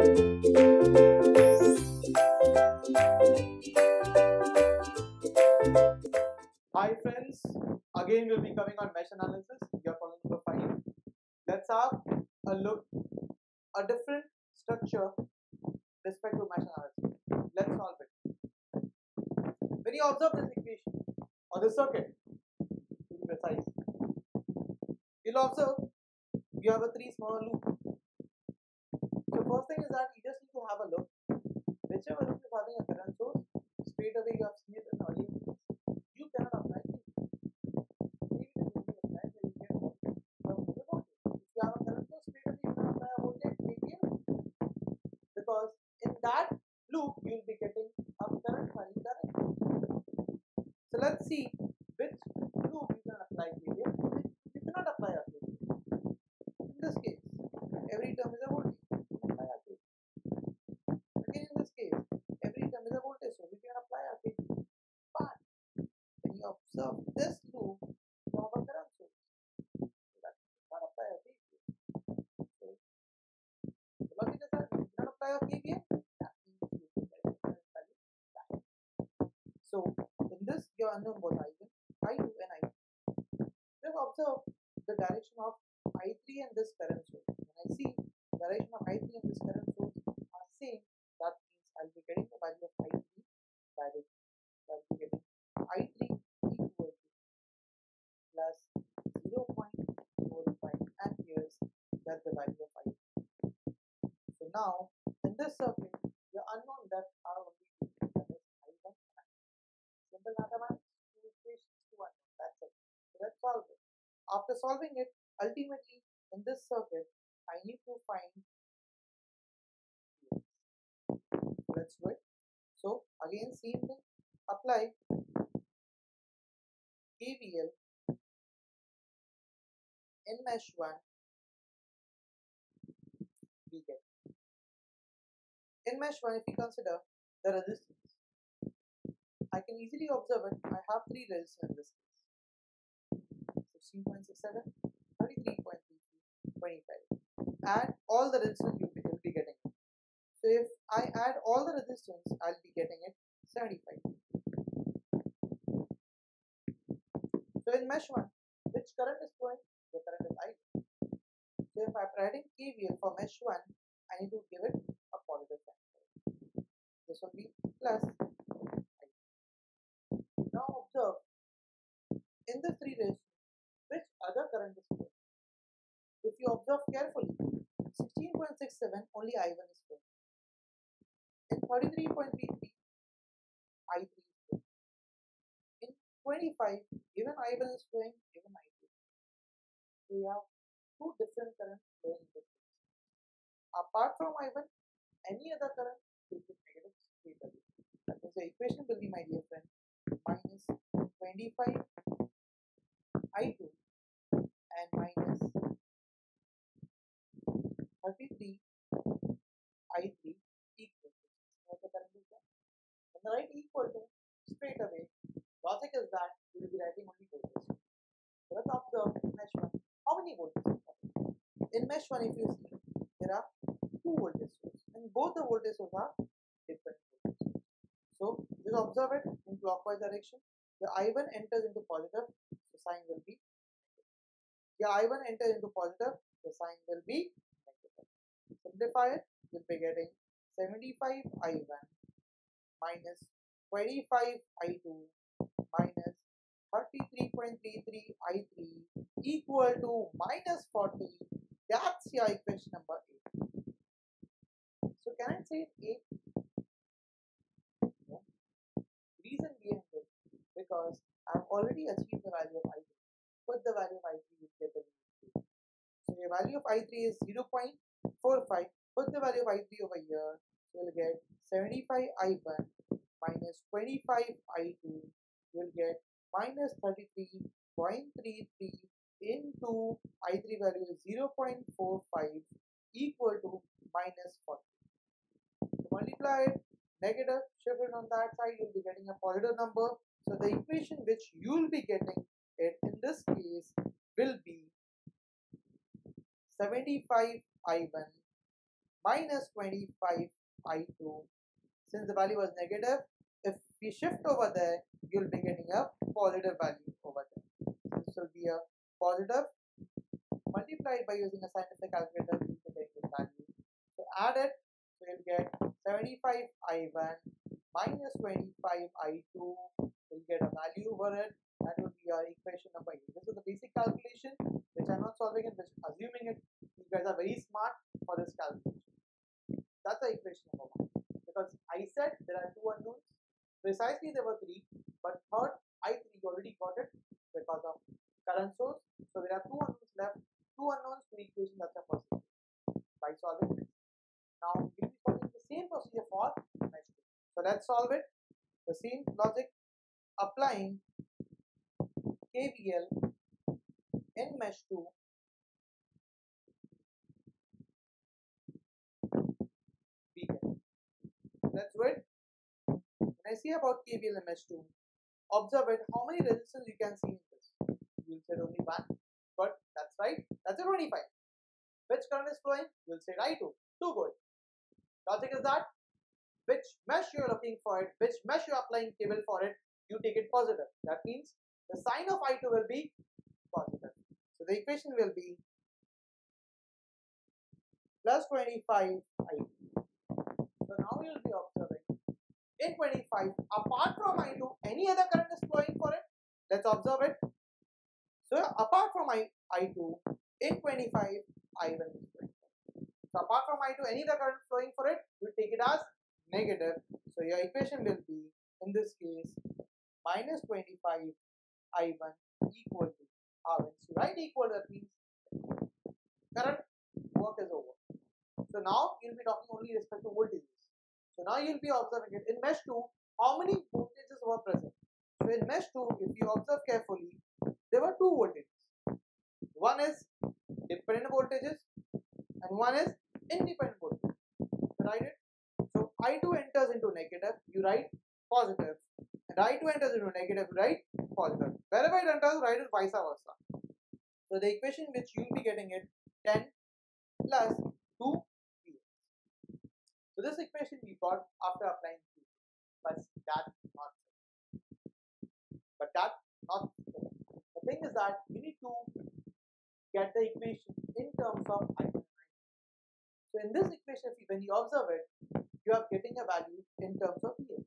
Hi friends, again we'll be coming on mesh analysis. We are problem number 5. Let's have a look a different structure respect to mesh analysis. Let's solve it. When you observe this equation or this circuit, to be precise, you'll observe you have a 3 small loop. So first thing is that you just need to have a look. Whichever loop is having a current source, straight away you have seen it in earlier videos. You cannot apply it. Maybe it will be applied where you get a voltage. If you have a current source, straight away you can apply a voltage KVL, because in that loop you will be getting a current value directly. So let's see which loop you can apply KVL, which you cannot apply a KVL. In this case, every term is a voltage. Apply a KVL. Again, in this case, every term is a voltage, so we can apply a KVL. But when you observe this loop, you have a current source. So that you cannot apply a KVL. So the logic is that you cannot apply a KVL. That means you will get a current value back. So in this, your unknown was I1, I2, and I3. You have observed the direction of I3 and this current source. When I see the direction of I3 and this current source are same, that means I'll be getting the value of I3 directly. I'll be getting I3 equal to plus 0.45 amperes. That's the value of I3. So now in this circuit, your unknown that are only two, that is I1 and I2. Simple mathematics, two equations, two unknown. That's it. So let's solve it. After solving it, ultimately in this circuit, I need to find Theorems. Let's do it. So again, same thing. Apply KVL in mesh 1. We get in mesh 1. If you consider the resistance, I can easily observe it. I have 3 resistors in this case: 16.67, 33.33, 25. Add all the resistance you will be getting. So if I add all the resistance, I'll be getting it 75. So in mesh 1, which current is flowing? The current is I. So if I'm writing KVL for mesh 1, I need to give it a positive sign. This will be plus I. Now observe, in the 3 resistors, which other current is flowing? If you observe carefully, 16.67 only I1 is flowing. In 33.33, I3 is flowing. In 25, even I1 is flowing, even I2 is flowing. So you have 2 different currents flowing in this case. Apart from I1, any other current will be negative straight away. That means the equation will be, my dear friend, minus 25 I2 and minus 33 I3 equal to. What the current is there? When the write equal to, straight away, logic is that you will be writing only voltage. So let's observe in mesh 1, how many voltages are there? In mesh 1, if you see, there are 2 voltage sources, and both the voltage sources are different voltages. So just observe it in clockwise direction. The I1 enters into positive, the sign will be negative. The I1 enters into positive, the sign will be negative. Simplify it, you'll be getting 75 I1 minus 25 I2 minus 33.33 I3 equal to minus 40. That's your equation number 8. So can I say 8? No. Reason behind it, because I've already achieved the value of I3. Put the value of I3, you get the value. So your value of I3 is 0.45. Put the value of I3 over here. You will get 75 I1 minus 25 I2. You will get minus 33.33 into I3 value is 0.45 equal to minus 40. So multiply it, negative, shift it on that side, you'll be getting a positive number. So the equation which you'll be getting it in this case will be 75 I1 minus 25 I2. Since the value was negative, if we shift over there, you'll be getting a positive value over there. This will be a positive multiplied by using a scientific calculator, you'll be getting this value. So add it, so you'll get 75 I1 minus 25 I2. You'll get a value over it. That will be our equation number 8. This is the basic calculation, which I'm not solving it, just assuming it. You guys are very smart for this calculation. That's the equation number 1. Because I said there are 2 unknowns. Precisely there were 3, but third I3 already got it because of current source. So there are 2 unknowns left. 2 unknowns, 2 equations. That's the first equation. By solving this. Now we'll be following the same procedure for mesh 2. So let's solve it. The same logic, applying KVL in mesh 2. Let's do it. When I say about KVL in mesh 2, observe it. How many resistors you can see in this? You'll say only 1, but that's right. That's a 25. Which current is flowing? You'll say I2. 2 good. Logic is that which mesh you're looking for it, which mesh you're applying KVL for it, you take it positive. That means the sign of I2 will be positive. So the equation will be plus 25 I2. So now you'll be observing in 25, apart from I2, any other current is flowing for it. Let's observe it. So apart from I2, in 25, I1 is flowing. So apart from I2, any other current flowing for it, you take it as negative. So your equation will be, in this case, minus 25 I1 equal to R. When you write equal, that means current work is over. So now you'll be talking only respect to voltages. So now you'll be observing it. In mesh 2, how many voltages were present? So in mesh 2, if you observe carefully, there were 2 voltages. One is dependent voltages and one is independent voltage. Write it. So I2 enters into negative, you write positive. And I2 enters into negative, you write positive. Wherever it enters, write it vice versa. So the equation which you'll be getting it 10 plus 2 Vx. So this equation we got after applying Q. But that's not it. But that's not it. The thing is that you need to get the equation in terms of I1 and I2. So in this equation, when you observe it, you are getting a value in terms of Vx.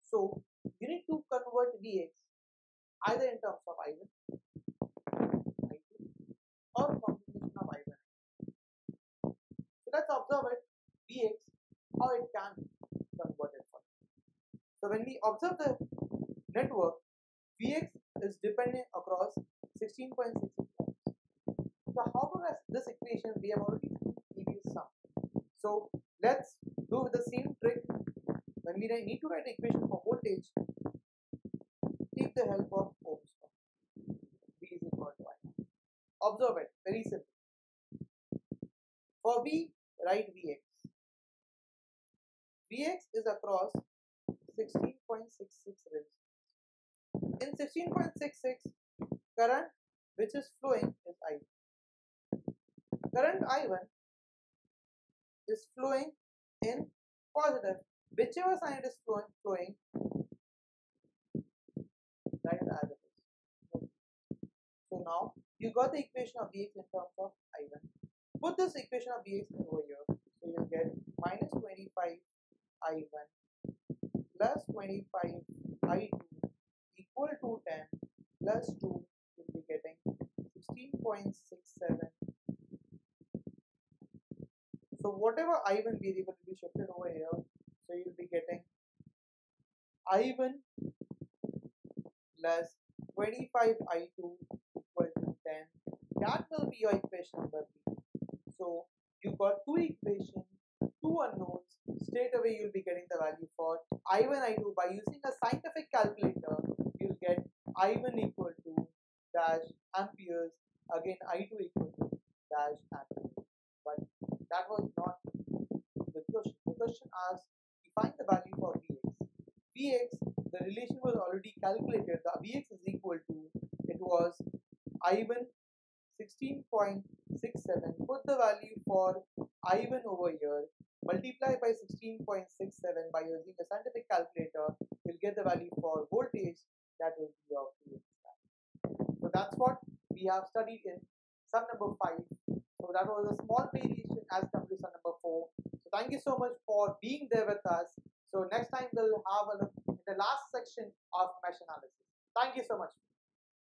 So you need to convert Vx either in terms of I1, I2, or a combination of I1 and I2. So let's observe it, Vx, how it can be converted for it. So when we observe the network, Vx is dependent across 16.66 ohms. So how does this equation we have already seen previous sum. So let's do the same trick. When we need to write the equation for voltage, take the help of Ohm's law. V is equal to I. Observe it, very simple. For V, write Vx. Vx is across 16.66 resistance. In 16.66, current which is flowing is I1. Current I1 is flowing in positive. Whichever sign it is flowing, write it as it is. So now you got the equation of Vx in terms of I1. Put this equation of Vx over here. So you'll get minus 25 I1 plus 25 I2 equal to 10 plus 2, you'll be getting 16.67. So whatever I1 variable will be shifted over here, so you'll be getting I1 plus 25 I2 equal to 10. That will be your equation number B. So you got 2 equations, 2 unknowns. Straight away you'll be getting the value for I1, I2. By using a scientific calculator, you'll get I1 equal to dash amperes, again I2 equal to dash amperes. But that was not the question. The question asks, find the value for Vx. Vx, the relation was already calculated. The Vx is equal to, it was I1 16.67. Put the value for I1 over here, multiply by 16.67 by using a scientific calculator, you'll get the value for voltage that will be your PH stand. So that's what we have studied in sum number 5. So that was a small variation as compared to sum number 4. So thank you so much for being there with us. So next time we'll have a look at the last section of mesh analysis. Thank you so much.